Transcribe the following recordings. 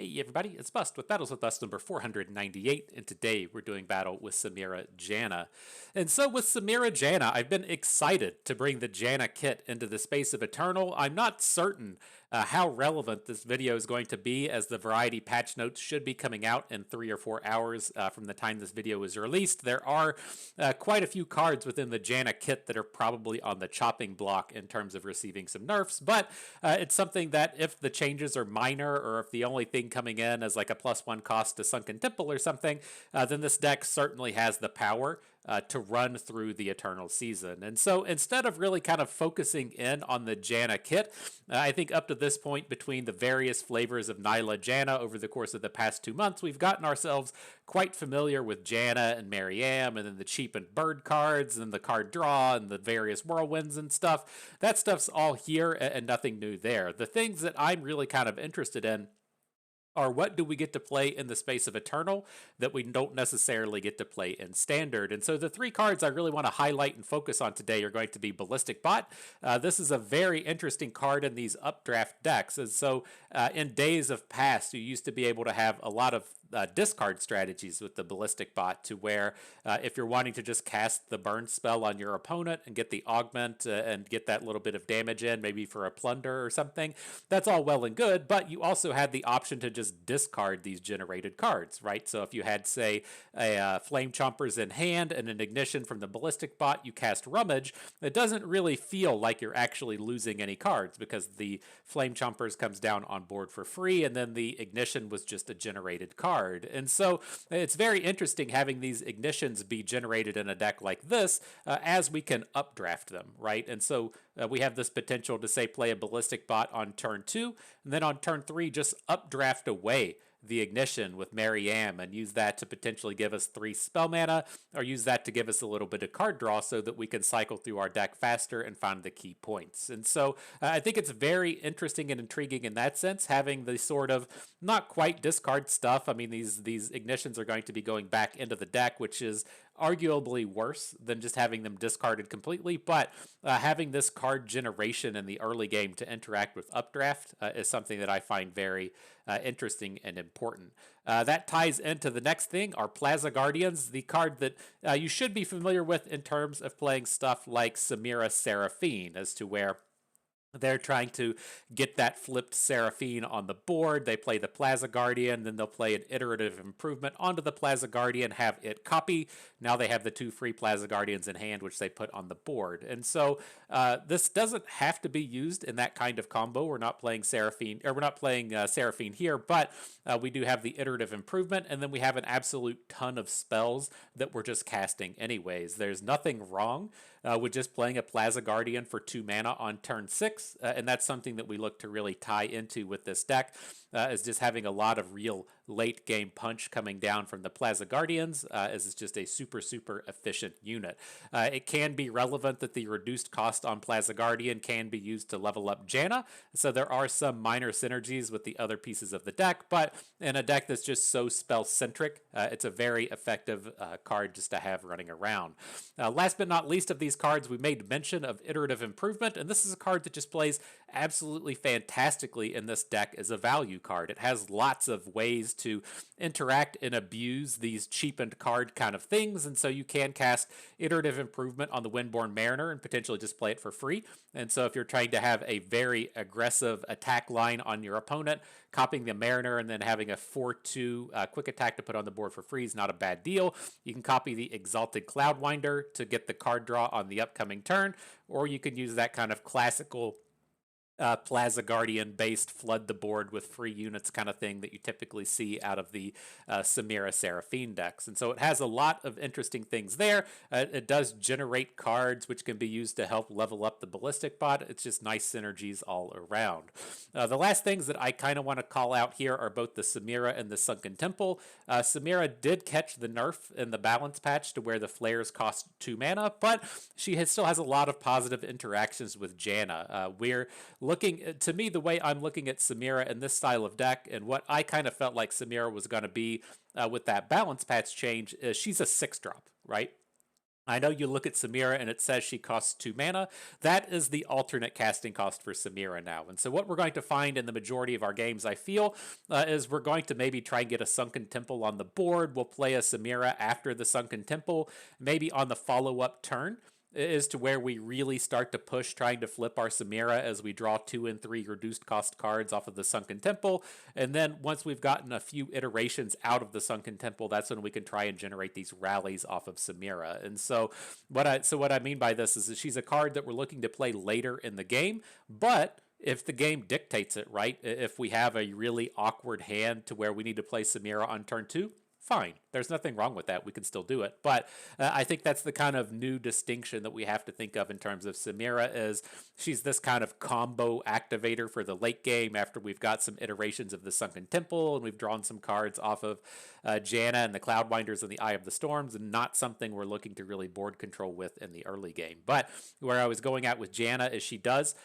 Hey everybody, it's Bust with Battles with Bust number 498, and today we're doing battle with Samira Janna. And so with Samira Janna, I've been excited to bring the Janna kit into the space of Eternal. I'm not certain how relevant this video is going to be, as the variety patch notes should be coming out in 3 or 4 hours from the time this video is released. There are quite a few cards within the Janna kit that are probably on the chopping block in terms of receiving some nerfs, but it's something that if the changes are minor, or if the only thing coming in as like a +1 cost to Sunken Temple or something, then this deck certainly has the power to run through the Eternal season. And so instead of really kind of focusing in on the Janna kit, I think up to this point, between the various flavors of Nyla Janna over the course of the past 2 months, we've gotten ourselves quite familiar with Janna and Mariam, and then the cheapened bird cards, and the card draw, and the various whirlwinds and stuff. That stuff's all here and nothing new there. The things that I'm really kind of interested in are what do we get to play in the space of Eternal that we don't necessarily get to play in Standard. And so the 3 cards I really want to highlight and focus on today are going to be Ballistic Bot. This is a very interesting card in these updraft decks. And so in days of past, you used to be able to have a lot of discard strategies with the Ballistic Bot, to where if you're wanting to just cast the burn spell on your opponent and get the augment and get that little bit of damage in, maybe for a plunder or something, that's all well and good, but you also had the option to just discard these generated cards, right? So if you had, say, a Flame Chompers in hand and an Ignition from the Ballistic Bot, you cast Rummage, it doesn't really feel like you're actually losing any cards, because the Flame Chompers comes down on board for free, and then the Ignition was just a generated card. And so it's very interesting having these Ignitions be generated in a deck like this, as we can updraft them, right? And so we have this potential to, say, play a Ballistic Bot on turn 2, and then on turn 3 just updraft away the Ignition with Mariam and use that to potentially give us 3 spell mana, or use that to give us a little bit of card draw so that we can cycle through our deck faster and find the key points. And so I think it's very interesting and intriguing in that sense, having the sort of not quite discard stuff. I mean, these Ignitions are going to be going back into the deck, which is arguably worse than just having them discarded completely, but having this card generation in the early game to interact with updraft is something that I find very interesting and important. That ties into the next thing, our Plaza Guardians, the card that you should be familiar with in terms of playing stuff like Samira Seraphine, as to where they're trying to get that flipped Seraphine on the board. They play the Plaza Guardian, then they'll play an iterative improvement onto the Plaza Guardian, have it copy. Now they have the 2 free Plaza Guardians in hand, which they put on the board. And so this doesn't have to be used in that kind of combo. We're not playing Seraphine, or we're not playing Seraphine here, but we do have the iterative improvement, and then we have an absolute ton of spells that we're just casting anyways. There's nothing wrong with just playing a Plaza Guardian for 2 mana on turn 6. And that's something that we look to really tie into with this deck, is just having a lot of real late game punch coming down from the Plaza Guardians, as it's just a super efficient unit. It can be relevant that the reduced cost on Plaza Guardian can be used to level up Janna, so there are some minor synergies with the other pieces of the deck, but in a deck that's just so spell-centric, it's a very effective card just to have running around. Last but not least of these cards, we made mention of Iterative Improvement, and this is a card that just plays absolutely fantastically in this deck as a value card. It has lots of ways to interact and abuse these cheapened card kind of things, and so you can cast Iterative Improvement on the Windborn Mariner and potentially just play it for free. And so if you're trying to have a very aggressive attack line on your opponent, copying the Mariner and then having a 4/2 quick attack to put on the board for free is not a bad deal. You can copy the Exalted Cloudwinder to get the card draw on the upcoming turn, or you can use that kind of classical Plaza Guardian based flood the board with free units kind of thing that you typically see out of the Samira Seraphine decks. And so it has a lot of interesting things there. It does generate cards which can be used to help level up the Ballistic Bot. It's just nice synergies all around. The last things that I kind of want to call out here are both the Samira and the Sunken Temple. Samira did catch the nerf in the balance patch to where the flares cost 2 mana, but she still has a lot of positive interactions with Janna. We're looking, to me, the way I'm looking at Samira in this style of deck, and what I kind of felt like Samira was going to be with that balance patch change, is she's a 6-drop, right? I know you look at Samira and it says she costs 2 mana. That is the alternate casting cost for Samira now. And so, what we're going to find in the majority of our games, I feel, is we're going to maybe try and get a Sunken Temple on the board. We'll play a Samira after the Sunken Temple, maybe on the follow up turn is to where we really start to push trying to flip our Samira as we draw 2 and 3 reduced cost cards off of the Sunken Temple. And then once we've gotten a few iterations out of the Sunken Temple, that's when we can try and generate these rallies off of Samira. And so what I mean by this is that she's a card that we're looking to play later in the game, but if the game dictates it, right? If we have a really awkward hand to where we need to play Samira on turn 2, fine. There's nothing wrong with that. We can still do it. But I think that's the kind of new distinction that we have to think of in terms of Samira is she's this kind of combo activator for the late game after we've got some iterations of the Sunken Temple and we've drawn some cards off of Janna and the Cloudwinders and the Eye of the Storms, and not something we're looking to really board control with in the early game. But where I was going at with Janna is she does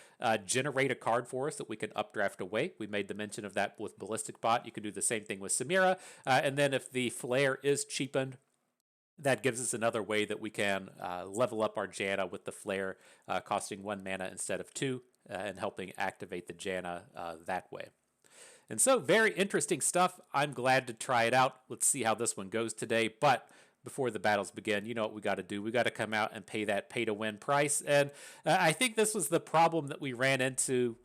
generate a card for us that we can updraft away. We made the mention of that with Ballistic Bot. You can do the same thing with Samira. And then if the Flare is cheapened, that gives us another way that we can level up our Janna with the Flare costing 1 mana instead of 2 and helping activate the Janna that way. And so, very interesting stuff. I'm glad to try it out. Let's see how this one goes today. But before the battles begin, you know what we got to do. We got to come out and pay that pay-to-win price. And I think this was the problem that we ran into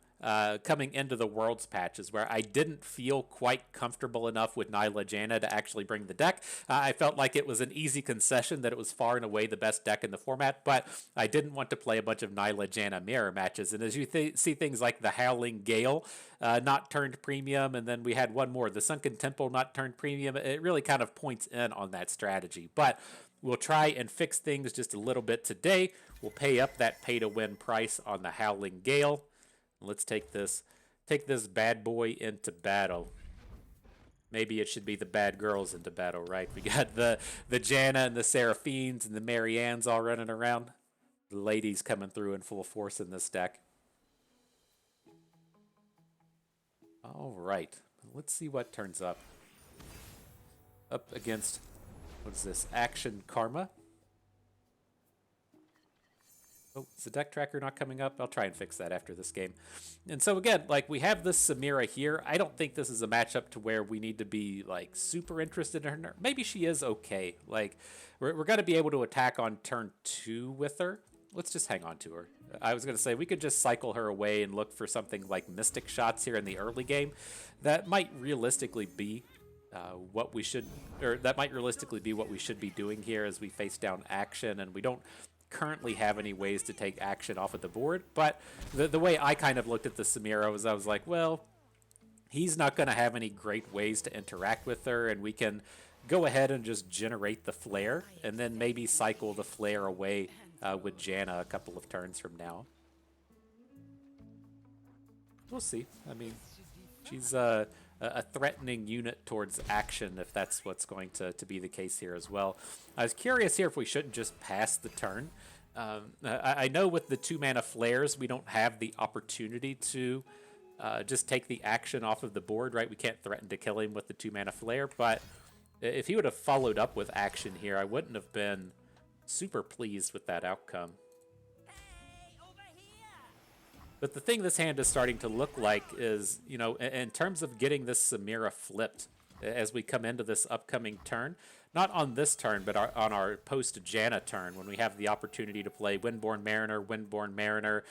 coming into the Worlds patches, where I didn't feel quite comfortable enough with Nyla Janna to actually bring the deck. I felt like it was an easy concession that it was far and away the best deck in the format, but I didn't want to play a bunch of Nyla Janna mirror matches. And as you see things like the Howling Gale not turned premium, and then we had one more, the Sunken Temple not turned premium, it really kind of points in on that strategy. But we'll try and fix things just a little bit today. We'll pay up that pay-to-win price on the Howling Gale. Let's take this bad boy into battle. Maybe it should be the bad girls into battle, right? We got the Janna and the Seraphines and the Mariannes all running around. The ladies coming through in full force in this deck. All right. Let's see what turns up. Up against, what is this? Akshan Karma. Oh, is the deck tracker not coming up? I'll try and fix that after this game. And so again, like we have this Samira here. I don't think this is a matchup to where we need to be like super interested in her. Maybe she is okay. Like we're going to be able to attack on turn 2 with her. Let's just hang on to her. I was going to say we could just cycle her away and look for something like Mystic Shots here in the early game. That might realistically be what we should be doing here as we face down Akshan, and we don't currently have any ways to take action off of the board. But the way I kind of looked at the Samira was I was like, well, he's not going to have any great ways to interact with her, and we can go ahead and just generate the Flare and then maybe cycle the Flare away with Janna a couple of turns from now. We'll see. I mean, she's a threatening unit towards action, if that's what's going to be the case here as well. I was curious here if we shouldn't just pass the turn. I know with the 2 mana flares, we don't have the opportunity to just take the action off of the board, right? We can't threaten to kill him with the 2 mana flare, but if he would have followed up with action here, I wouldn't have been super pleased with that outcome. But the thing this hand is starting to look like is, you know, in terms of getting this Samira flipped as we come into this upcoming turn, not on this turn, but on our post-Janna turn, when we have the opportunity to play Windborn Mariner,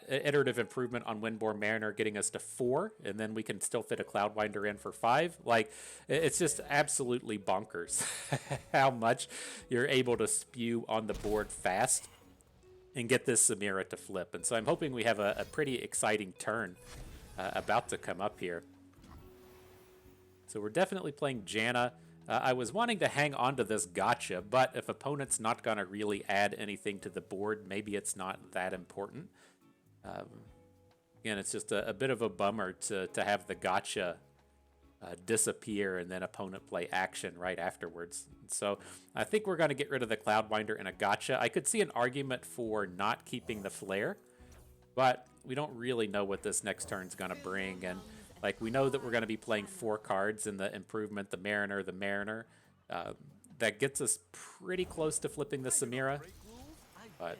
iterative improvement on Windborn Mariner, getting us to 4, and then we can still fit a Cloudwinder in for 5. Like, it's just absolutely bonkers how much you're able to spew on the board fast and get this Samira to flip. And so I'm hoping we have a pretty exciting turn about to come up here. So we're definitely playing Janna. I was wanting to hang on to this gotcha, but if opponent's not going to really add anything to the board, maybe it's not that important. Again, it's just a bit of a bummer to have the gotcha disappear and then opponent play action right afterwards. So I think we're going to get rid of the Cloudwinder and a gotcha. I could see an argument for not keeping the Flare, but we don't really know what this next turn's going to bring. And like we know that we're going to be playing 4 cards in the improvement, the Mariner. that gets us pretty close to flipping the Samira. But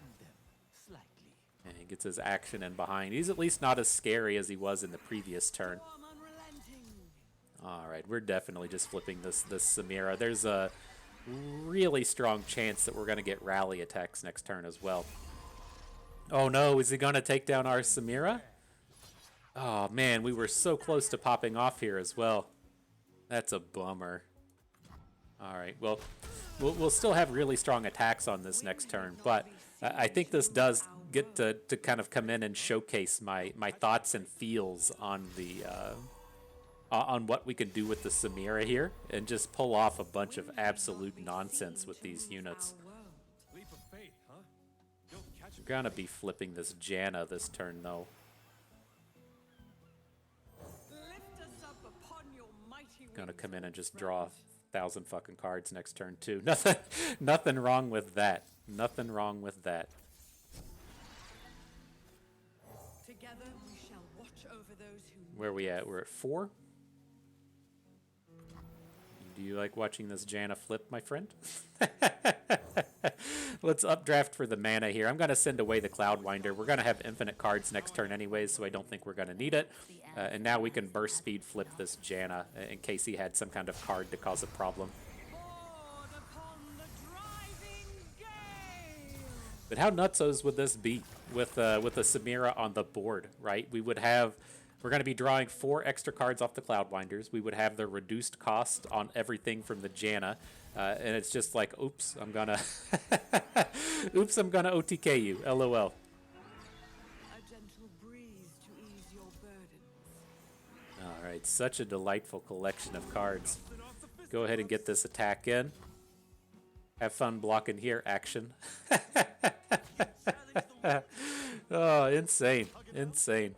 and he gets his action in behind. He's at least not as scary as he was in the previous turn. All right, we're definitely just flipping this Samira. There's a really strong chance that we're going to get rally attacks next turn as well. Oh no, is he going to take down our Samira? Oh man, we were so close to popping off here as well. That's a bummer. All right, well, we'll still have really strong attacks on this next turn, but I think this does get to kind of come in and showcase my thoughts and feels on the on what we can do with the Samira here, and just pull off a bunch of absolute nonsense with these units. We're gonna be flipping this Janna this turn though. Gonna come in and just draw 1,000 fucking cards next turn too. Nothing wrong with that. Nothing wrong with that. Together we shall watch over those who... Where are we at? We're at 4. Do you like watching this Janna flip, my friend? Let's updraft for the mana here. I'm going to send away the Cloudwinder. We're going to have infinite cards next turn anyways, so I don't think we're going to need it. And now we can burst speed flip this Janna in case he had some kind of card to cause a problem. But how nutsos would this be with a Samira on the board, right? We would have... We're going to be drawing 4 extra cards off the Cloudwinders. We would have the reduced cost on everything from the Janna. And it's just like, oops, I'm going to... oops, I'm going to OTK you. LOL. A gentle breeze to ease your burdens. All right, such a delightful collection of cards. Go ahead and get this attack in. Have fun blocking here, Akshan. Oh, insane. Insane.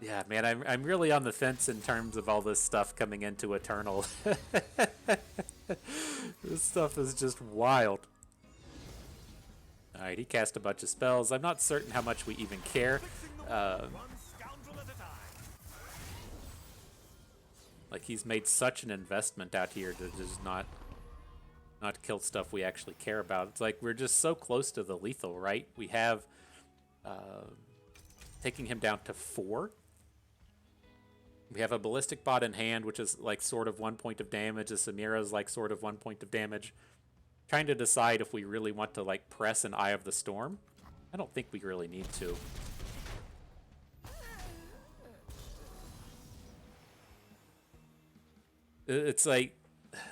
Yeah, man, I'm really on the fence in terms of all this stuff coming into Eternal. This stuff is just wild. Alright, he cast a bunch of spells. I'm not certain how much we even care. Like, he's made such an investment out here to just not kill stuff we actually care about. It's like we're just so close to the lethal, right? We have taking him down to 4. We have a Ballistic Bot in hand, which is like sort of 1 point of damage. A Samira's like sort of 1 point of damage. Trying to decide if we really want to like press an Eye of the Storm. I don't think we really need to. It's like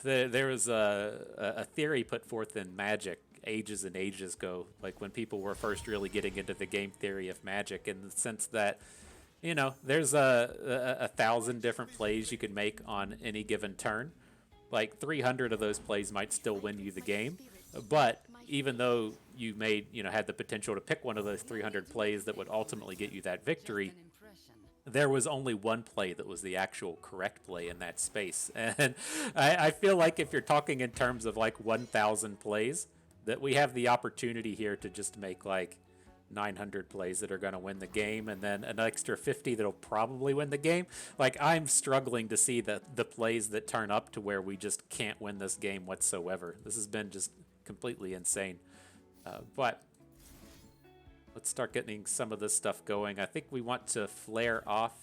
there was a theory put forth in Magic ages and ages ago, like when people were first really getting into the game theory of Magic, in the sense that, you know, there's a 1,000 different plays you can make on any given turn. Like 300 of those plays might still win you the game, but even though you had the potential to pick one of those 300 plays that would ultimately get you that victory, there was only one play that was the actual correct play in that space. And I feel like if you're talking in terms of like 1,000 plays, that we have the opportunity here to just make like 900 plays that are going to win the game, and then an extra 50 that'll probably win the game. Like, I'm struggling to see the plays that turn up to where we just can't win this game whatsoever. This has been just completely insane. But let's start getting some of this stuff going. I think we want to flare off.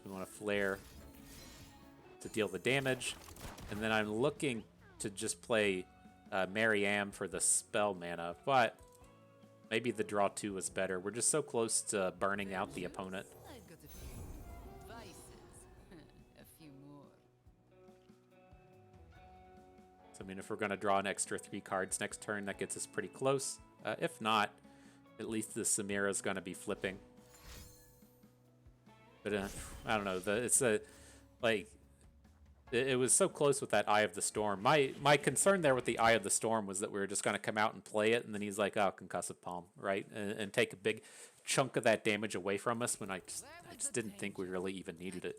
We want to flare to deal the damage. And then I'm looking to just play Mariam for the spell mana, but maybe the draw 2 is better. We're just so close to burning out the opponent. So, I mean, if we're going to draw an extra 3 cards next turn, that gets us pretty close. If not, at least the Samira is going to be flipping. But I don't know. It was so close with that Eye of the Storm. My concern there with the Eye of the Storm was that we were just going to come out and play it, and then he's like, oh, Concussive Palm, right? And take a big chunk of that damage away from us when I just didn't think we really even needed it.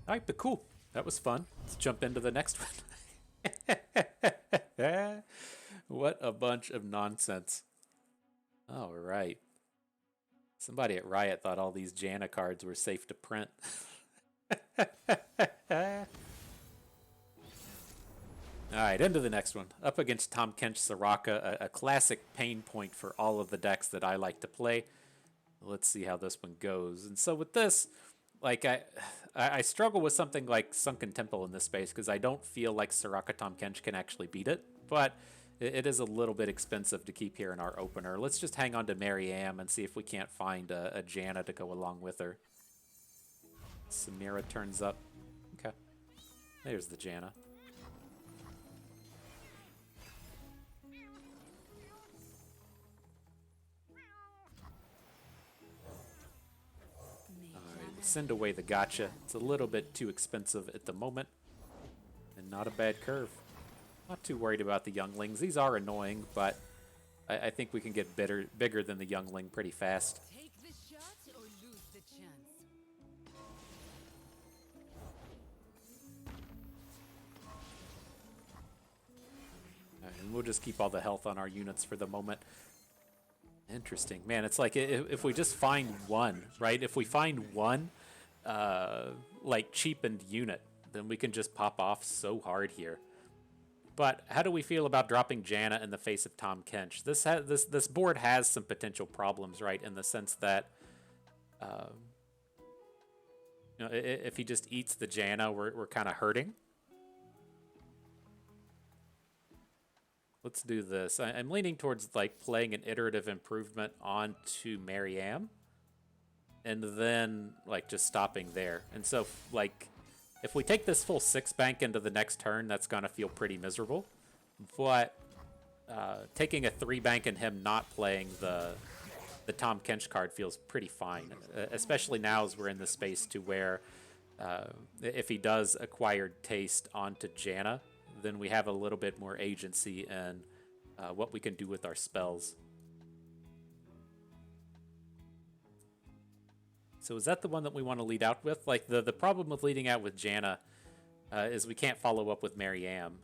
All right, but cool. That was fun. Let's jump into the next one. What a bunch of nonsense. All right. Somebody at Riot thought all these Janna cards were safe to print. Alright, into the next one. Up against Tahm Kench Soraka, a classic pain point for all of the decks that I like to play. Let's see how this one goes. And so with this, like I struggle with something like Sunken Temple in this space because I don't feel like Soraka Tahm Kench can actually beat it, but it is a little bit expensive to keep here in our opener. Let's just hang on to Maryam and see if we can't find a Janna to go along with her. Samira turns up. Okay. There's the Janna. Send away the gotcha. It's a little bit too expensive at the moment. And not a bad curve. Not too worried about the younglings. These are annoying, but I think we can get bigger than the youngling pretty fast. Take the shot or lose the chance. And we'll just keep all the health on our units for the moment. Interesting. Man, it's like if we just find one, right? If we find one, like, cheapened unit, then we can just pop off so hard here. But how do we feel about dropping Janna in the face of Tahm Kench? This board has some potential problems, right? In the sense that, you know, if he just eats the Janna, we're kind of hurting. Let's do this. I'm leaning towards like playing an iterative improvement onto Maryam, and then like just stopping there. And so like if we take this full 6 bank into the next turn, that's gonna feel pretty miserable. But taking a 3 bank and him not playing the Tahm Kench card feels pretty fine, especially now as we're in the space to where if he does acquired taste onto Janna, then we have a little bit more agency in what we can do with our spells. So is that the one that we want to lead out with? Like, the problem with leading out with Janna is we can't follow up with Maryam.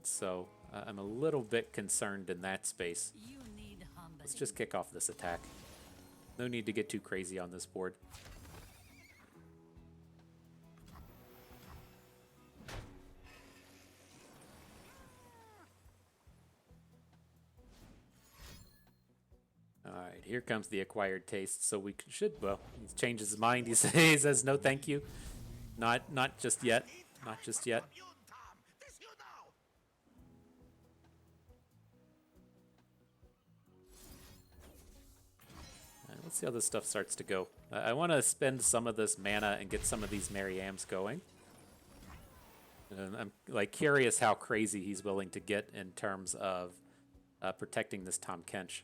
So I'm a little bit concerned in that space. Let's just kick off this attack. No need to get too crazy on this board. Alright, here comes the acquired taste, so we should, well, he's changed his mind, he says no thank you. Not just yet, not just yet. Alright, let's see how this stuff starts to go. I want to spend some of this mana and get some of these Maryams going. And I'm like curious how crazy he's willing to get in terms of protecting this Tahm Kench.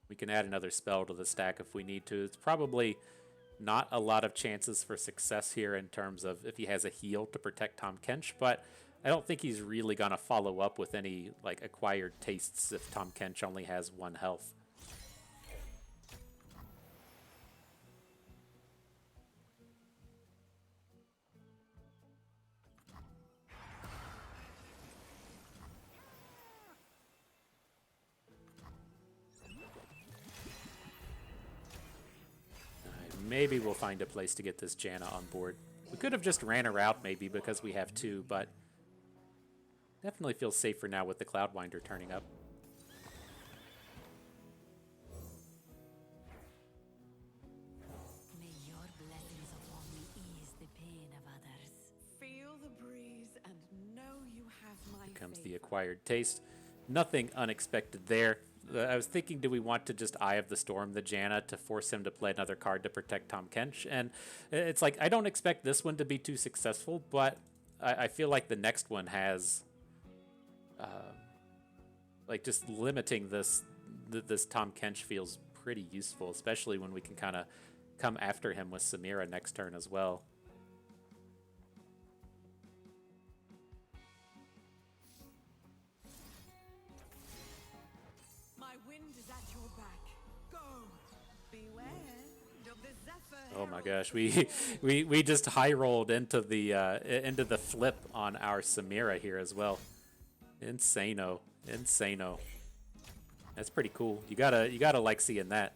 We can add another spell to the stack if we need to. It's probably not a lot of chances for success here in terms of if he has a heal to protect Tahm Kench, but I don't think he's really going to follow up with any like acquired tastes if Tahm Kench only has 1 health. Maybe we'll find a place to get this Janna on board. We could have just ran her out maybe because we have 2, but definitely feels safer now with the Cloudwinder turning up. May your blessings upon me ease the pain of others. Feel the breeze and know you have my Here comes faith. the acquired taste. Nothing unexpected there. I was thinking, do we want to just Eye of the Storm the Janna to force him to play another card to protect Tahm Kench? And it's like, I don't expect this one to be too successful, but I feel like the next one has, like, just limiting this Tahm Kench feels pretty useful, especially when we can kind of come after him with Samira next turn as well. Oh my gosh, we just high rolled into the flip on our Samira here as well. Insano. That's pretty cool. You gotta like seeing that.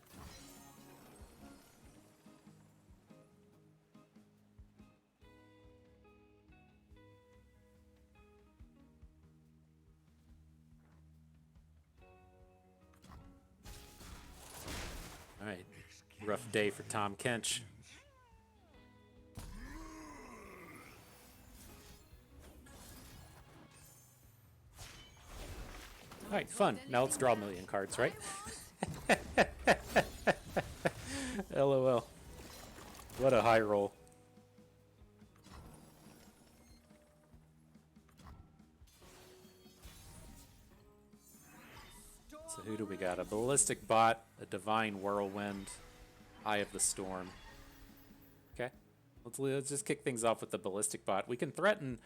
All right, rough day for Tahm Kench. All right, fun. Now let's draw a million cards, right? LOL. What a high roll. So who do we got? A Ballistic Bot, a Divine Whirlwind, Eye of the Storm. Okay. Let's just kick things off with the Ballistic Bot. We can threaten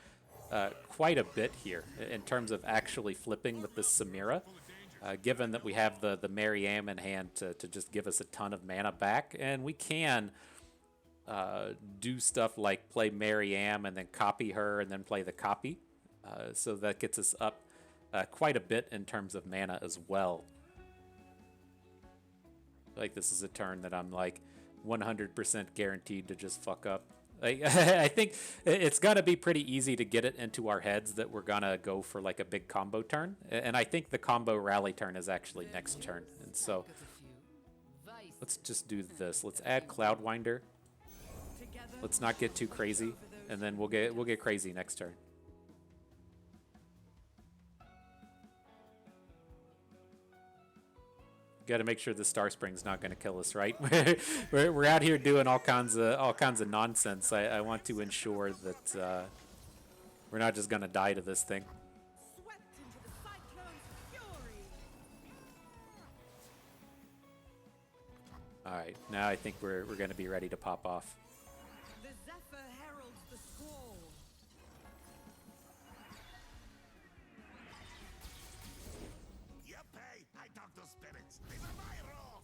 quite a bit here in terms of actually flipping with this Samira, given that we have the Mariam in hand to just give us a ton of mana back. And we can do stuff like play Mariam and then copy her and then play the copy. So that gets us up quite a bit in terms of mana as well. Like this is a turn that I'm like 100% guaranteed to just fuck up. Like, I think it's gonna be pretty easy to get it into our heads that we're gonna go for like a big combo turn, and I think the combo rally turn is actually next turn. And so let's just do this. Let's add Cloudwinder. Let's not get too crazy, and then we'll get crazy next turn. Got to make sure the Star Spring's not going to kill us, right? we're out here doing all kinds of nonsense. I want to ensure that we're not just going to die to this thing. All right, now I think we're going to be ready to pop off. The Zephyr heralds the squall. I talk to spirits. These are my rules.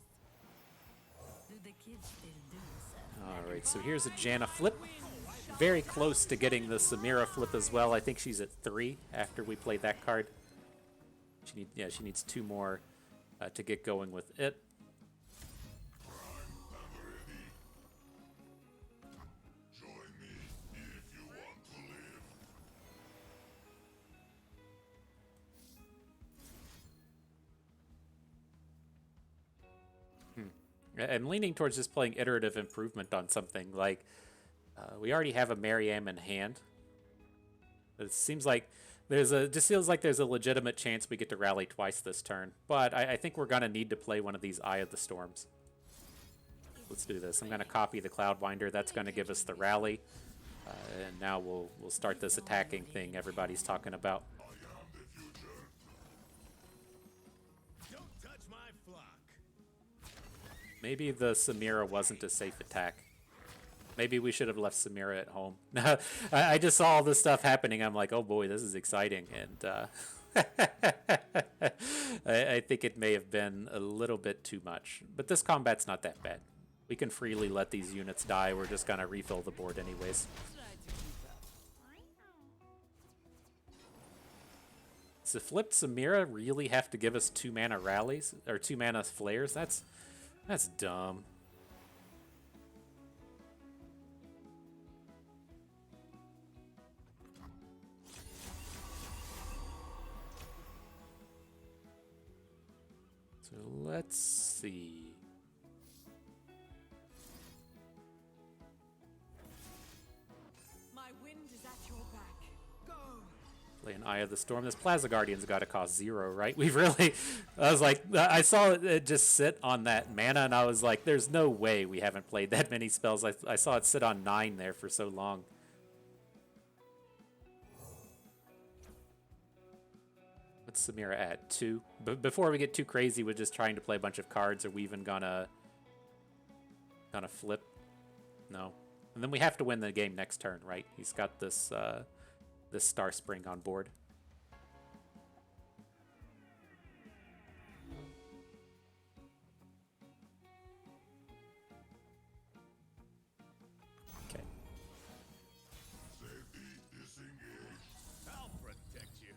Do the kids still do so? All right, so here's a Janna flip. Very close to getting the Samira flip as well. I think she's at 3 after we play that card. She needs 2 more to get going with it. I'm leaning towards just playing iterative improvement on something. Like, we already have a Mariam in hand. It seems like just feels like there's a legitimate chance we get to rally twice this turn. But I think we're going to need to play one of these Eye of the Storms. Let's do this. I'm going to copy the Cloudwinder. That's going to give us the rally. And now we'll start this attacking thing everybody's talking about. Maybe the Samira wasn't a safe attack. Maybe we should have left Samira at home. I just saw all this stuff happening. I'm like, oh boy, this is exciting. And I think it may have been a little bit too much. But this combat's not that bad. We can freely let these units die. We're just going to refill the board anyways. Does the flipped Samira really have to give us 2 mana rallies? Or 2 mana flares? That's dumb. So let's see. My wind is at your back. Go. Play an Eye of the Storm. This Plaza Guardian's got to cost 0, right? We've really... I was like... I saw it just sit on that mana, and I was like, there's no way we haven't played that many spells. I saw it sit on 9 there for so long. What's Samira at? 2? But before we get too crazy with just trying to play a bunch of cards, are we even gonna flip? No. And then we have to win the game next turn, right? He's got this... this Star Spring on board. Okay. Safety disengaged. I'll protect you.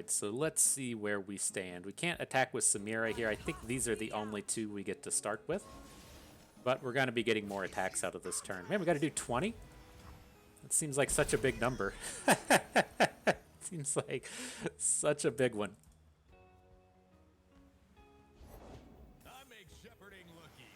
Alright, so let's see where we stand. We can't attack with Samira here. I think these are the only two we get to start with. But we're going to be getting more attacks out of this turn. Man, we got to do 20? That seems like such a big number. Seems like such a big one. I make shepherding look easy.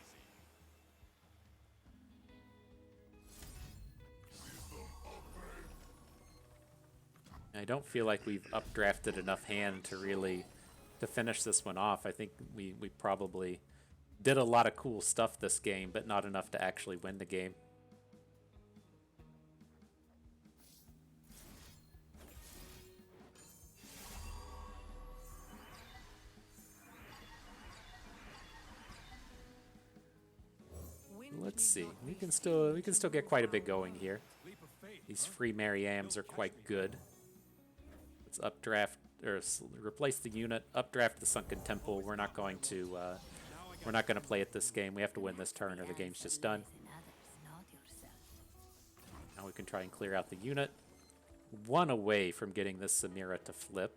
I don't feel like we've updrafted enough hand to really to finish this one off. I think we probably did a lot of cool stuff this game, but not enough to actually win the game. Let's see. We can still get quite a bit going here. These free Mariams are quite good. Let's updraft or replace the unit, updraft the Sunken Temple. We're not going to play it this game. We have to win this turn or the game's just done. Now we can try and clear out the unit. One away from getting this Samira to flip.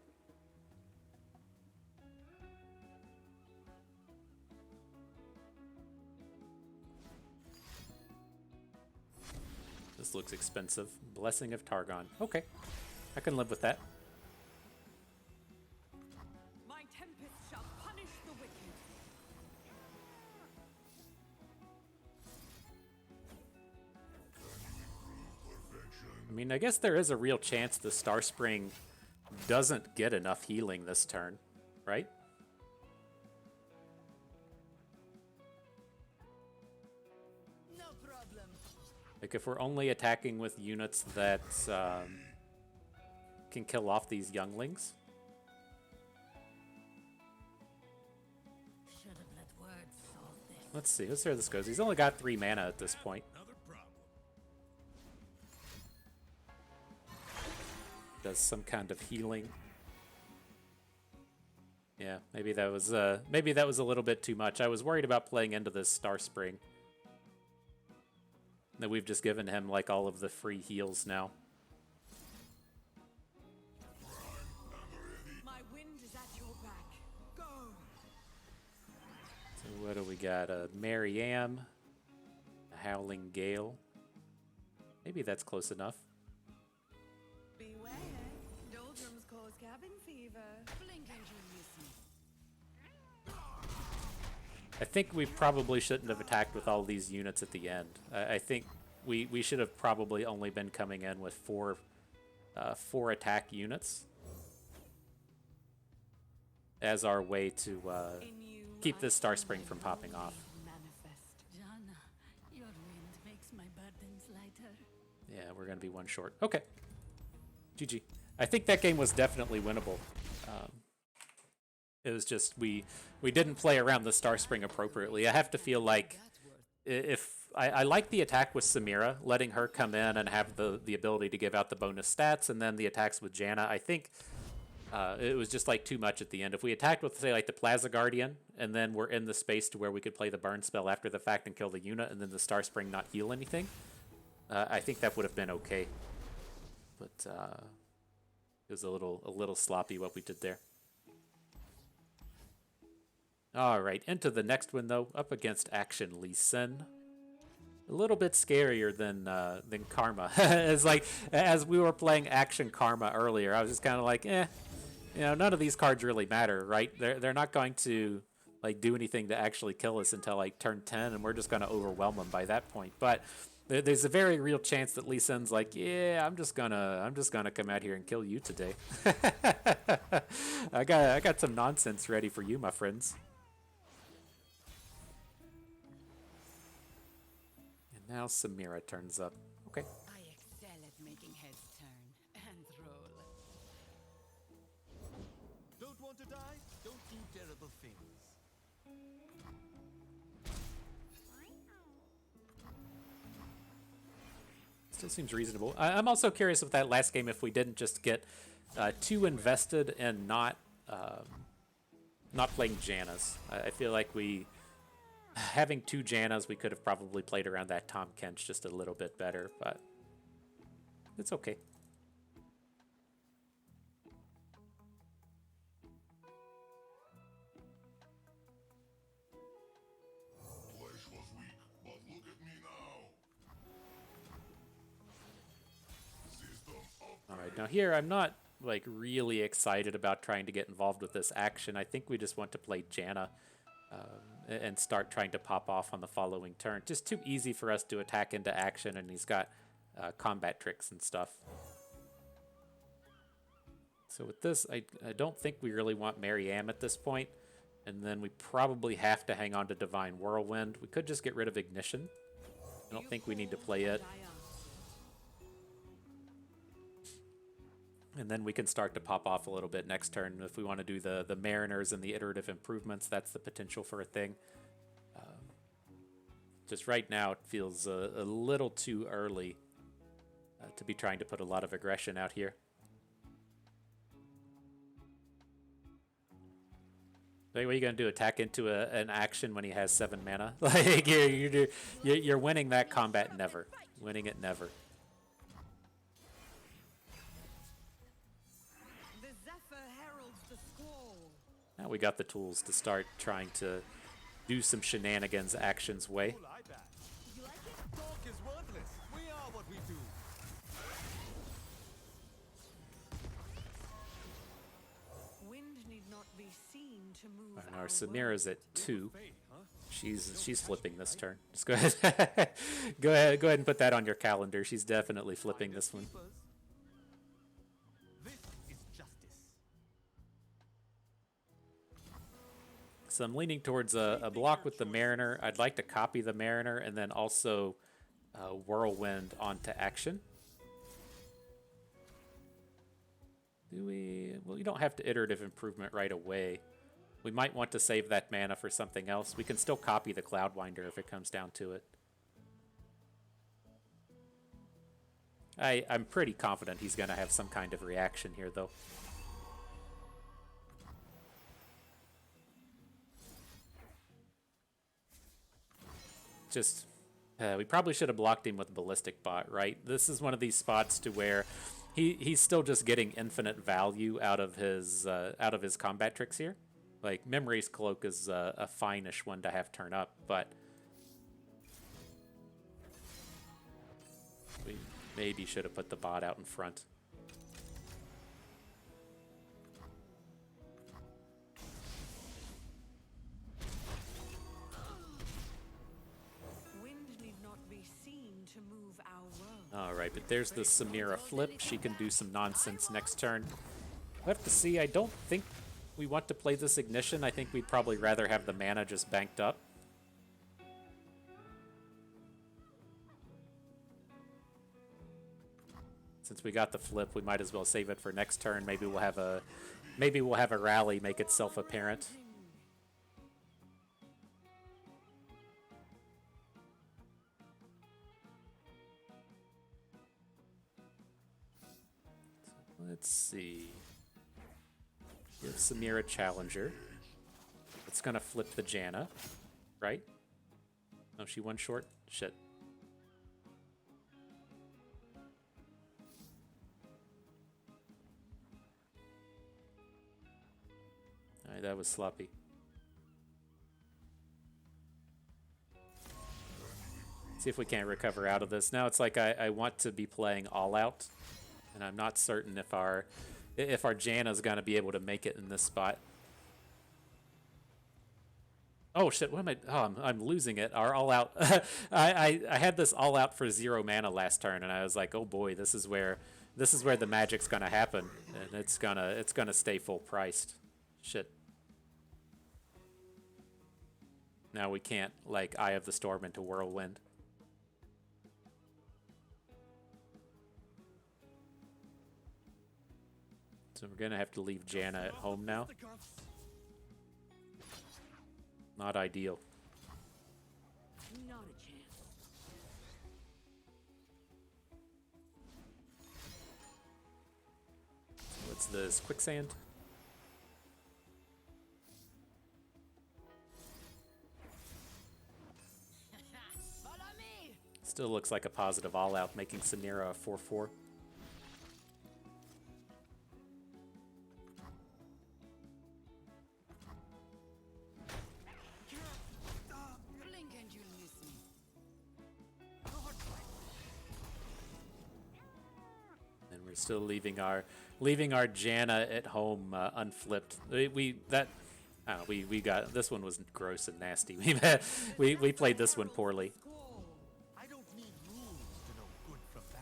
This looks expensive. Blessing of Targon. Okay, I can live with that. My tempest shall punish the wicked. I mean, I guess there is a real chance the Star Spring doesn't get enough healing this turn, right? No problem. Like, if we're only attacking with units that can kill off these younglings. Should have let words solve this. Let's see. Let's see how this goes. He's only got 3 mana at this point. Another problem. Does some kind of healing. Yeah, maybe that was a little bit too much. I was worried about playing into this Star Spring. That we've just given him like all of the free heals now. My wind is at your back. Go. So what do we got? A Mariam, a Howling Gale. Maybe that's close enough. Beware. Doldrums cause cabin fever. Blink and you miss me. I think we probably shouldn't have attacked with all these units at the end. I think we should have probably only been coming in with four attack units as our way to keep this Star Spring from popping off. Manifest. Janna, your wind makes my burdens lighter. Yeah, we're going to be one short. Okay. GG. I think that game was definitely winnable. It was just we didn't play around the Star Spring appropriately. I have to feel like if I like the attack with Samira, letting her come in and have the ability to give out the bonus stats, and then the attacks with Janna. I think it was just like too much at the end. If we attacked with, say, like the Plaza Guardian, and then we're in the space to where we could play the burn spell after the fact and kill the unit, and then the Star Spring not heal anything, I think that would have been okay. But it was a little sloppy what we did there. All right, into the next one though, up against Akshan Lee Sin. A little bit scarier than Karma. It's like as we were playing Akshan Karma earlier, I was just kind of like, none of these cards really matter, right? They're not going to like do anything to actually kill us until like turn 10, and we're just going to overwhelm them by that point. But there's a very real chance that Lee Sin's like, yeah, I'm just gonna come out here and kill you today. I got some nonsense ready for you, my friends. Now Samira turns up. Okay. I excel at making heads turn and roll. Don't want to die? Don't do terrible things. Still seems reasonable. I'm also curious with that last game if we didn't just get too invested in not playing Jannas. I feel like having 2 Jannas, we could have probably played around that Tahm Kench just a little bit better, but it's okay. Alright, now here I'm not like really excited about trying to get involved with this action. I think we just want to play Janna and start trying to pop off on the following turn. Just too easy for us to attack into action, and he's got combat tricks and stuff. So with this, I don't think we really want Mary Am at this point, and then we probably have to hang on to Divine Whirlwind. We could just get rid of Ignition. I don't think we need to play it. And then we can start to pop off a little bit next turn. If we want to do the Mariners and the iterative improvements, that's the potential for a thing. Just right now, it feels a little too early to be trying to put a lot of aggression out here. Like, what are you going to do? Attack into an action when he has 7 mana? Like, you're winning that combat never. Winning it never. Now we got the tools to start trying to do some shenanigans Action's way. Oh, I bet. You like it? Talk is worthless. We are what we do. Wind need not be seen to move. And our Samira's at 2. She's flipping this turn. Just go ahead. go ahead and put that on your calendar. She's definitely flipping this one. This is justice. So I'm leaning towards a block with the Mariner. I'd like to copy the Mariner and then also Whirlwind onto Action. Do we? Well, you don't have to iterative improvement right away. We might want to save that mana for something else. We can still copy the Cloudwinder if it comes down to it. I'm pretty confident he's going to have some kind of reaction here, though. Just, we probably should have blocked him with Ballistic Bot, right? This is one of these spots to where he's still just getting infinite value out of his combat tricks here. Like, Memory's Cloak is a fine-ish one to have turn up, but we maybe should have put the bot out in front. Wind need not be seen to move our world. Alright, but there's the Samira flip. She can do some nonsense next turn. We'll have to see. I don't think we want to play this Ignition. I think we'd probably rather have the mana just banked up. Since we got the flip, we might as well save it for next turn. Maybe we'll have a rally make itself apparent. Let's see. Give Samira Challenger. It's gonna flip the Janna, right? Oh, she won short? Shit. Alright, that was sloppy. See if we can't recover out of this. Now it's like I want to be playing all out, and I'm not certain if our Janna's gonna be able to make it in this spot. Oh shit! What am I? Oh, I'm losing it. Our all out. I had this all out for 0 mana last turn, and I was like, oh boy, this is where the magic's gonna happen, and it's gonna stay full priced. Shit. Now we can't like Eye of the Storm into Whirlwind. So we're gonna have to leave Janna at home now. Not ideal. Not a chance. What's this? Quicksand? Follow me. Still looks like a positive all-out, making Samira a 4/4. Blink and you'll miss me. We're still leaving our Janna at home unflipped. We got this one was gross and nasty. We played this one poorly. I don't need rules to know good from bad.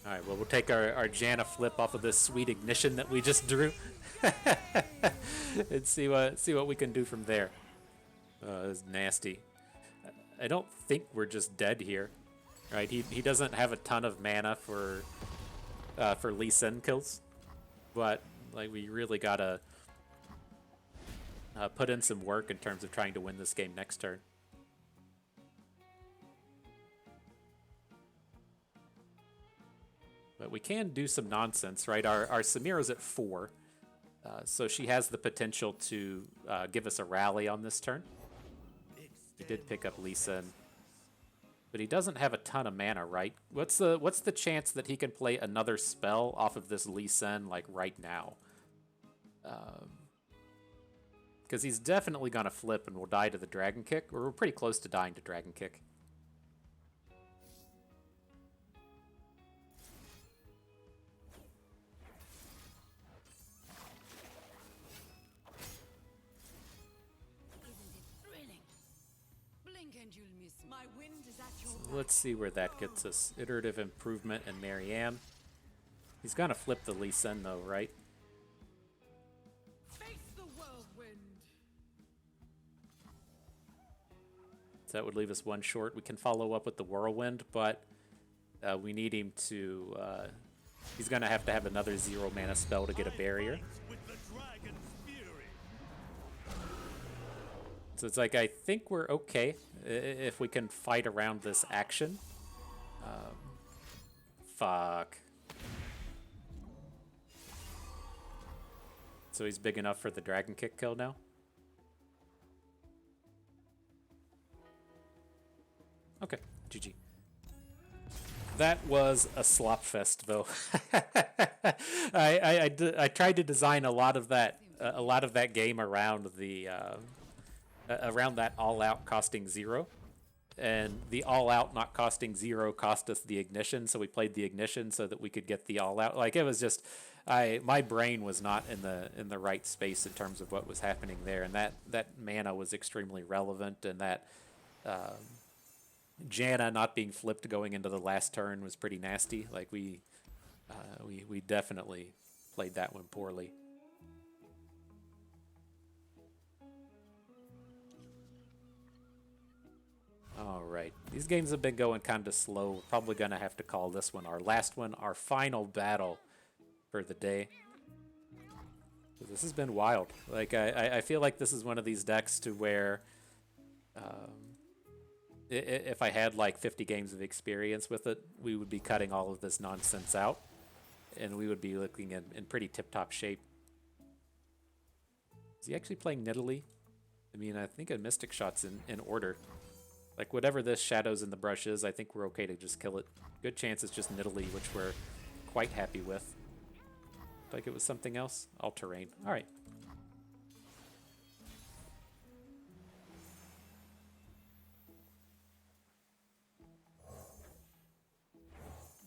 All right, well we'll take our Janna flip off of this sweet ignition that we just drew, and see what we can do from there. It's nasty. I don't think we're just dead here, right? He doesn't have a ton of mana for Lee Sin kills, but like we really gotta put in some work in terms of trying to win this game next turn. But we can do some nonsense, right? Our Samira's at 4, so she has the potential to give us a rally on this turn. He did pick up Lee Sin, but he doesn't have a ton of mana, right? What's the chance that he can play another spell off of this Lee Sin like right now? Because he's definitely gonna flip and will die to the Dragon Kick, or we're pretty close to dying to Dragon Kick. My wind is at your So let's see where that gets us. Iterative Improvement and Mariam. He's gonna flip the Lee Sin though, right? face the whirlwind. So that would leave us one short. We can follow up with the Whirlwind, but we need him to... he's gonna have to have another 0 mana spell to get a barrier. With the dragon's fury. So it's like, I think we're okay if we can fight around this action. Fuck. So he's big enough for the Dragon Kick kill now? Okay, GG. That was a slop fest, though. I tried to design a lot of that game around the around that all out costing 0, and the all out not costing 0 cost us the ignition. So we played the ignition so that we could get the all out. Like, it was just, my brain was not in the right space in terms of what was happening there, and that mana was extremely relevant, and that Janna not being flipped going into the last turn was pretty nasty. Like, we definitely played that one poorly. All right, these games have been going kind of slow. We're probably gonna have to call this one our last one, our final battle for the day. This has been wild. Like, I feel like this is one of these decks to where if I had like 50 games of experience with it, we would be cutting all of this nonsense out, and we would be looking in pretty tip-top shape. Is he actually playing Nidalee? I mean, I think a Mystic Shot's in order. Like, whatever this Shadows in the Brush is, I think we're okay to just kill it. Good chance it's just Nidalee, which we're quite happy with. Like it was something else? All terrain. All right.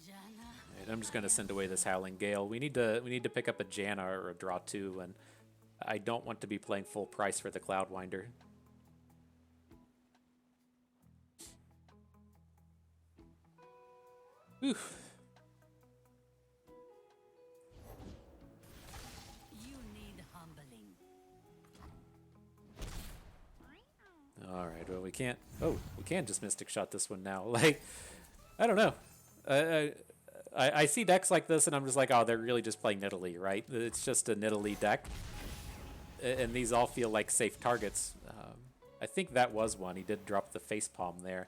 Janna. I'm just gonna send away this Howling Gale. We need to pick up a Janna or a draw 2, and I don't want to be playing full price for the Cloudwinder. Oof. You need humbling. All right. Well, we can't. Oh, we can just Mystic Shot this one now. Like, I don't know. I see decks like this, and I'm just like, oh, they're really just playing Nidalee, right? It's just a Nidalee deck, and these all feel like safe targets. I think that was one. He did drop the facepalm there.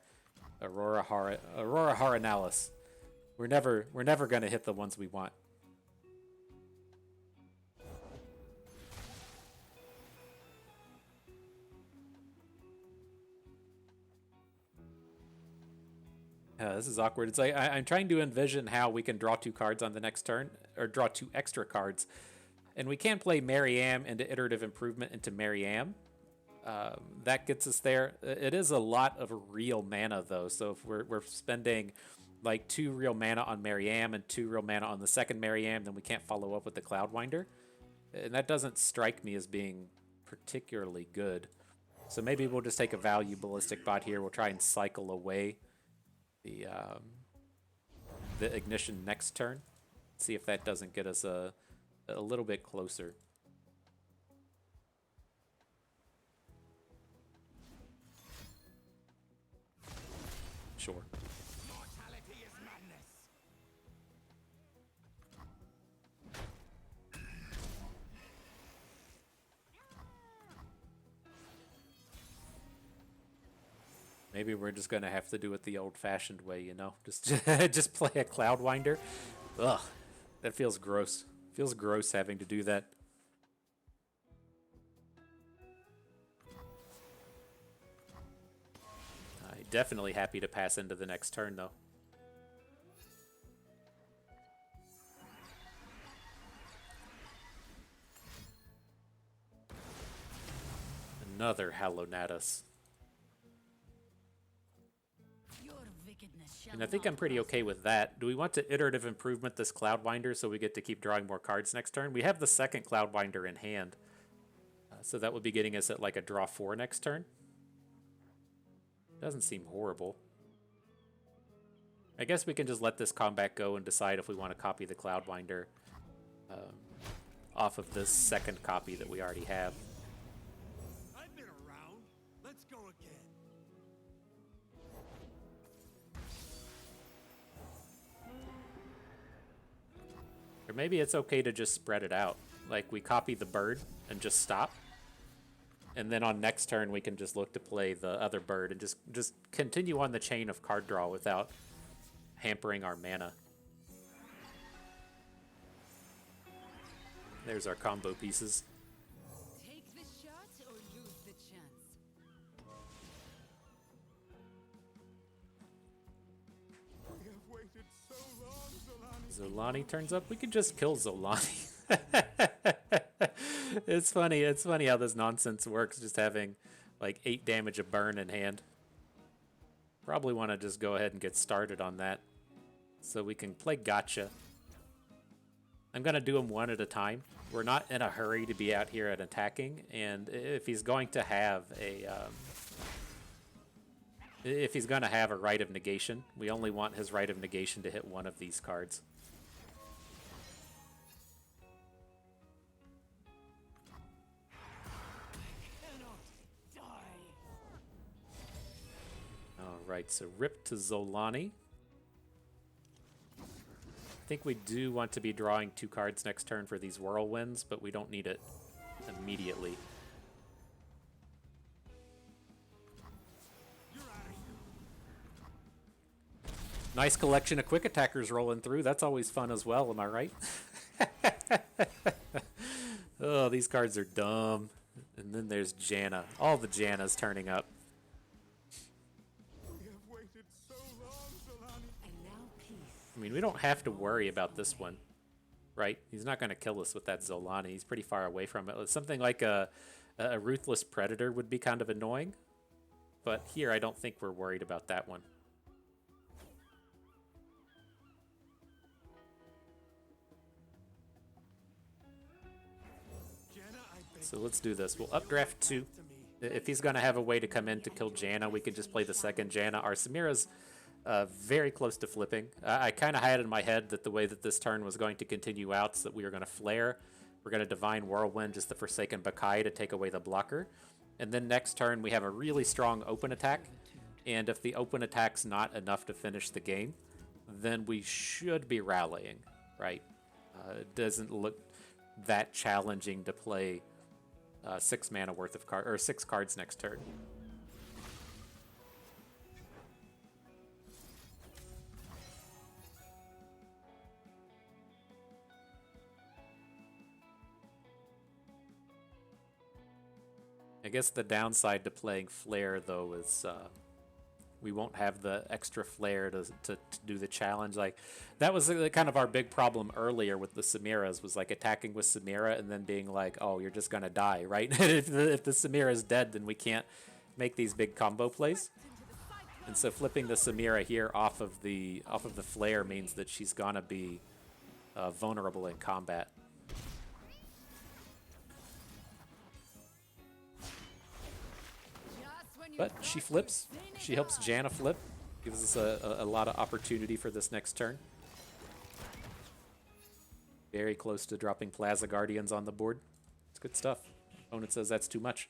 Aurora Haranalis. We're never gonna hit the ones we want. This is awkward. It's like I'm trying to envision how we can draw 2 cards on the next turn, or draw 2 extra cards, and we can play Mariam into Iterative Improvement into Mariam. That gets us there. It is a lot of real mana though, so if we're spending like 2 real mana on Mariam and 2 real mana on the second Mariam, then we can't follow up with the Cloudwinder. And that doesn't strike me as being particularly good. So maybe we'll just take a value Ballistic Bot here. We'll try and cycle away the Ignition next turn. See if that doesn't get us a little bit closer. Sure. Mortality is madness. Maybe we're just gonna have to do it the old-fashioned way, you know? Just just play a Cloudwinder. Ugh, that feels gross. Feels gross having to do that. Definitely happy to pass into the next turn, though. Another Hallonatus. And I think I'm pretty okay with that. Do we want to iterative improvement this Cloudwinder so we get to keep drawing more cards next turn? We have the second Cloudwinder in hand. So that would be getting us at like a draw 4 next turn. Doesn't seem horrible. I guess we can just let this combat go and decide if we want to copy the Cloudwinder off of this second copy that we already have. I've been around. Let's go again. Or maybe it's okay to just spread it out. Like we copy the bird and just stop. And then on next turn, we can just look to play the other bird and just continue on the chain of card draw without hampering our mana. There's our combo pieces. Take the shot or lose the chance. We have waited so long, Zolani. Zolani turns up. We could just kill Zolani. It's funny how this nonsense works, just having like 8 damage of burn in hand. Probably want to just go ahead and get started on that so we can play gotcha. I'm going to do them one at a time. We're not in a hurry to be out here at attacking, and if he's going to have a Rite of Negation, we only want his Rite of Negation to hit one of these cards. Alright, so rip to Zolani. I think we do want to be drawing 2 cards next turn for these Whirlwinds, but we don't need it immediately. Nice collection of quick attackers rolling through. That's always fun as well, am I right? Oh, these cards are dumb. And then there's Janna. All the Jannas turning up. I mean, we don't have to worry about this one, right? He's not going to kill us with that Zolani. He's pretty far away from it. Something like a Ruthless Predator would be kind of annoying. But here, I don't think we're worried about that one. So let's do this. We'll updraft 2. If he's going to have a way to come in to kill Janna, we can just play the second Janna. Our Samira's very close to flipping. I kind of had in my head that the way that this turn was going to continue out is that we were going to flare. We're going to Divine Whirlwind, just the Forsaken Bakai to take away the blocker. And then next turn we have a really strong open attack. And if the open attack's not enough to finish the game, then we should be rallying, right? It doesn't look that challenging to play 6 mana worth of card or 6 cards next turn. I guess the downside to playing Flare, though, is we won't have the extra Flare to do the challenge. Like, that was kind of our big problem earlier with the Samiras, was like attacking with Samira and then being like, oh, you're just going to die, right? If the Samira is dead, then we can't make these big combo plays. And so flipping the Samira here off of the flare means that she's gonna be vulnerable in combat. But she flips. She helps Janna flip. Gives us a lot of opportunity for this next turn. Very close to dropping Plaza Guardians on the board. It's good stuff. Opponent says that's too much.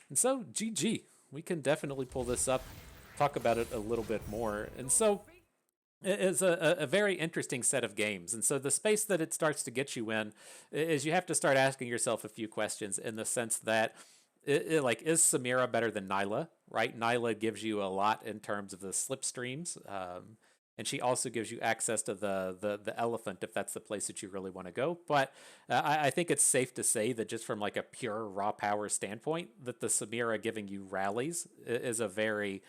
And so, GG. We can definitely pull this up, talk about it a little bit more. And so, it's a very interesting set of games. And so the space that it starts to get you in is you have to start asking yourself a few questions in the sense that, like, is Samira better than Nyla, right? Nyla gives you a lot in terms of the slipstreams. And she also gives you access to the elephant if that's the place that you really want to go. But I think it's safe to say that just from like a pure raw power standpoint, that the Samira giving you rallies is a very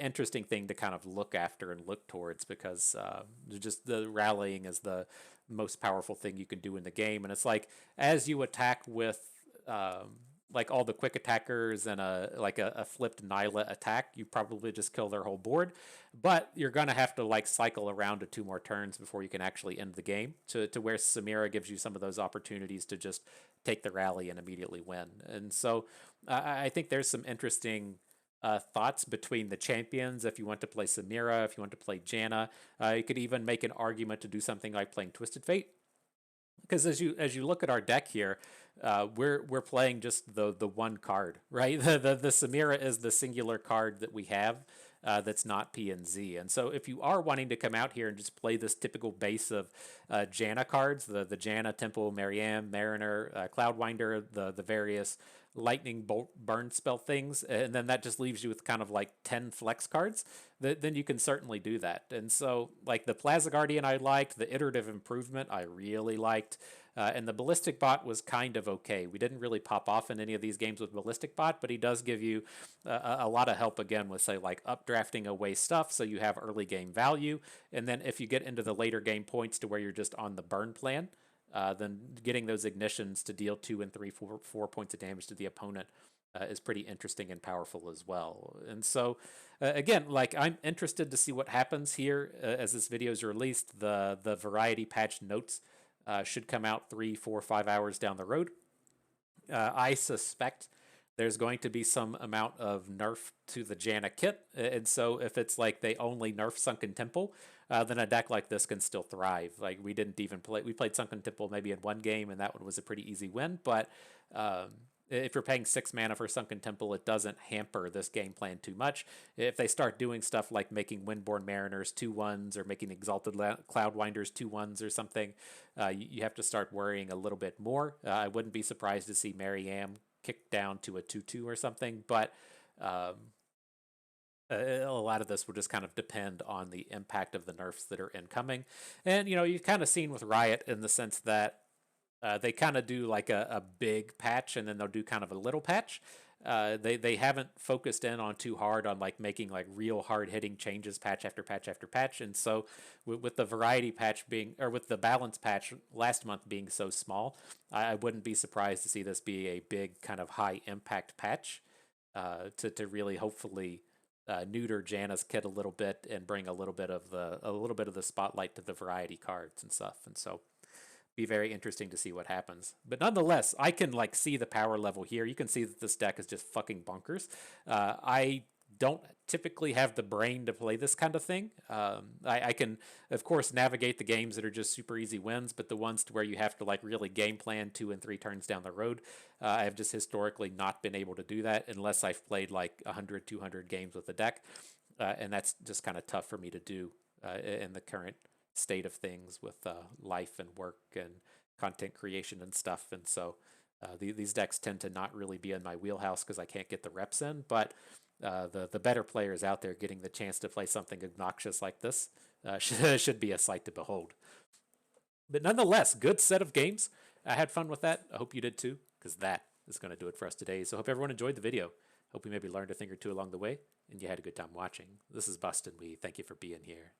interesting thing to kind of look after and look towards, because just the rallying is the most powerful thing you can do in the game. And it's like, as you attack with like all the quick attackers and a flipped Nyla attack, you probably just kill their whole board. But you're gonna have to like cycle around to 2 more turns before you can actually end the game. To where Samira gives you some of those opportunities to just take the rally and immediately win. And so I think there's some interesting thoughts between the champions. If you want to play Samira, if you want to play Janna, you could even make an argument to do something like playing Twisted Fate. Because as you look at our deck here, we're playing just the one card, right? The Samira is the singular card that we have that's not P and Z. And so if you are wanting to come out here and just play this typical base of Janna cards, the Janna, Temple, Mariam, Mariner, Cloudwinder, the various lightning bolt burn spell things, and then that just leaves you with kind of like 10 flex cards, then you can certainly do that. And so like the Plaza Guardian I liked, the Iterative Improvement I really liked, and the Ballistic Bot was kind of okay. We didn't really pop off in any of these games with Ballistic Bot, but he does give you a lot of help again with, say, like updrafting away stuff, so you have early game value. And then if you get into the later game points to where you're just on the burn plan, then getting those ignitions to deal 2 and 3, 4 points of damage to the opponent is pretty interesting and powerful as well. And so, again, like, I'm interested to see what happens here as this video is released. The variety patch notes should come out 3, 4, 5 hours down the road. I suspect there's going to be some amount of nerf to the Janna kit. And so if it's like they only nerf Sunken Temple, then a deck like this can still thrive. Like, we didn't even play, we played Sunken Temple maybe in one game, and that one was a pretty easy win. But if you're paying 6 mana for Sunken Temple, it doesn't hamper this game plan too much. If they start doing stuff like making Windborn Mariners 2/1s or making Exalted Cloudwinders 2/1s or something, you have to start worrying a little bit more. I wouldn't be surprised to see Mariam kicked down to a 2/2 or something, but a lot of this will just kind of depend on the impact of the nerfs that are incoming. And, you know, you've kind of seen with Riot in the sense that they kind of do like a big patch, and then they'll do kind of a little patch. They haven't focused in on too hard on like making like real hard hitting changes patch after patch after patch. And so with the variety patch being, or with the balance patch last month being so small, I wouldn't be surprised to see this be a big kind of high impact patch to really hopefully neuter Janna's kit a little bit and bring a little bit of the spotlight to the variety cards and stuff. And so be very interesting to see what happens. But nonetheless, I can like see the power level here. You can see that this deck is just fucking bonkers. I don't typically have the brain to play this kind of thing. I can, of course, navigate the games that are just super easy wins, but the ones to where you have to like really game plan 2 and 3 turns down the road, I have just historically not been able to do that unless I've played like 100, 200 games with the deck. And that's just kind of tough for me to do in the current state of things with life and work and content creation and stuff. And so these decks tend to not really be in my wheelhouse because I can't get the reps in. But the better players out there getting the chance to play something obnoxious like this should be a sight to behold. But nonetheless, good set of games. I had fun with that. I hope you did too, because that is going to do it for us today. So hope everyone enjoyed the video. Hope you maybe learned a thing or two along the way, and you had a good time watching. This is Bustin'. We thank you for being here.